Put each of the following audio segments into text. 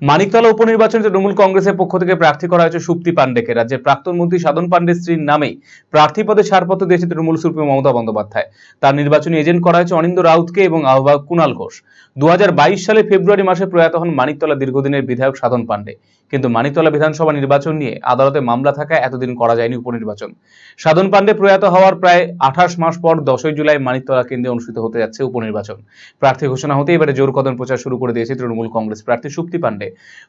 মানিকতলা উপনির্বাচনে তৃণমূল কংগ্রেসের পক্ষ থেকে প্রার্থী করা হয়েছে সুপ্তি পাণ্ডেকে। রাজ্যের প্রাক্তন মন্ত্রী সাধন পাণ্ডের স্ত্রীর নামেই প্রার্থী পদে ছাড়পত্র দিয়েছে তৃণমূল সুপ্রিমো মমতা বন্দ্যোপাধ্যায়। তার নির্বাচনী এজেন্ট করা হয়েছে অনিন্দ্য রাউতকে এবং আহ্বায়ক কুণাল ঘোষ। 2022 সালে ফেব্রুয়ারি মাসে প্রয়াত হন মানিকতলা দীর্ঘদিনের বিধায়ক সাধন পাণ্ডে। কিন্তু মানিকতলা বিধানসভা নির্বাচন নিয়ে আদালতে মামলা থাকায় এতদিন করা যায়নি উপনির্বাচন। সাধন পাণ্ডে প্রয়াত হওয়ার প্রায় 28 মাস পর 10 জুলাই মানিকতলা কেন্দ্রে অনুষ্ঠিত হতে যাচ্ছে উপনির্বাচন। প্রার্থী ঘোষণা হতে এবারে জোর কদম প্রচার শুরু করে দিয়েছে তৃণমূল কংগ্রেস প্রার্থী সুপ্তি পাণ্ডে।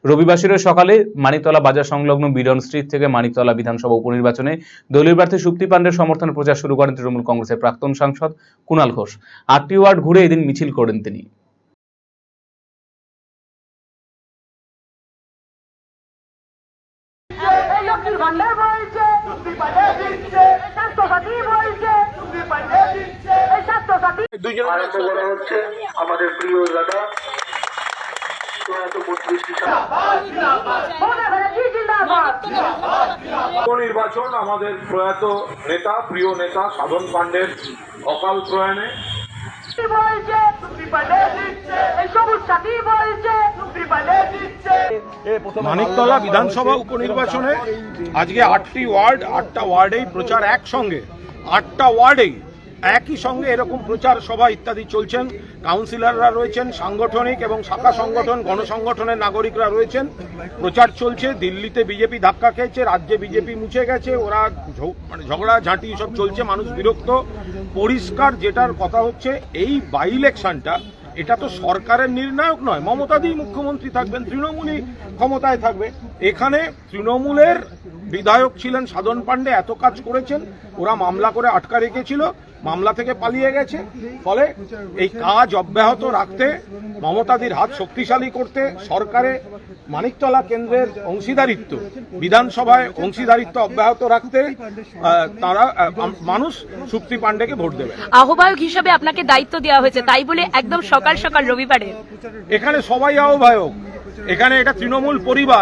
রবিবার সকালে মানিকতলা বাজার সংলগ্ন বিডন স্ট্রিট থেকে মানিকতলা বিধানসভা উপনির্বাচনে দলীয় প্রার্থী সুপ্তি পাণ্ডের সমর্থনে প্রচার শুরু করেন তৃণমূল কংগ্রেসের প্রাক্তন সাংসদ কুণাল ঘোষ। 8টি ওয়ার্ড ঘুরে এদিন মিছিল করেন তিনি। আমাদের প্রিয় দাদা নির্বাচন আমাদের প্রয়াত নেতা প্রিয় নেতা সাধন পাণ্ডের অকাল প্রয়াণে মানিকতলা বিধানসভা উপনির্বাচনে আজকে 8টি ওয়ার্ড, 8টা ওয়ার্ডেই প্রচার একসঙ্গে, 8টা ওয়ার্ডেই একই সঙ্গে এরকম প্রচার সভা ইত্যাদি চলছেন। কাউন্সিলররা রয়েছেন, সাংগঠনিক এবং শাখা সংগঠন গণসংগঠনের নাগরিকরা রয়েছেন। প্রচার চলছে। দিল্লিতে বিজেপি ধাক্কা খেয়েছে, রাজ্যে বিজেপি মুছে গেছে, ওরা ঝগড়া ঝাঁটি সব চলছে, মানুষ বিরক্ত। পরিষ্কার যেটার কথা হচ্ছে, এই বাই ইলেকশনটা এটা তো সরকারের নির্ণায়ক নয়। মমতাদি মুখ্যমন্ত্রী থাকবেন, তৃণমূলই ক্ষমতায় থাকবে। এখানে তৃণমূলের বিধায়ক ছিলেন সাধন পাণ্ডে, এত কাজ করেছেন, ওরা মামলা করে আটকা রেখেছিল, মামলা থেকে পালিয়ে গেছে। ফলে এই কাজ অব্যাহত রাখতে, মমতাদির হাত শক্তিশালী করতে, সরকারে মানিকতলা কেন্দ্রের অংশীদারিত্ব, বিধানসভায় অংশীদারিত্ব অব্যাহত রাখতে তারা মানুষ সুপ্তি পাণ্ডেকে ভোট দেবে। আহ্বায়ক হিসেবে আপনাকে দায়িত্ব দেওয়া হয়েছে, তাই বলে একদম সকাল সকাল রবিবারে এখানে সবাই আহ্বায়ক, এখানে এটা তৃণমূল পরিবার।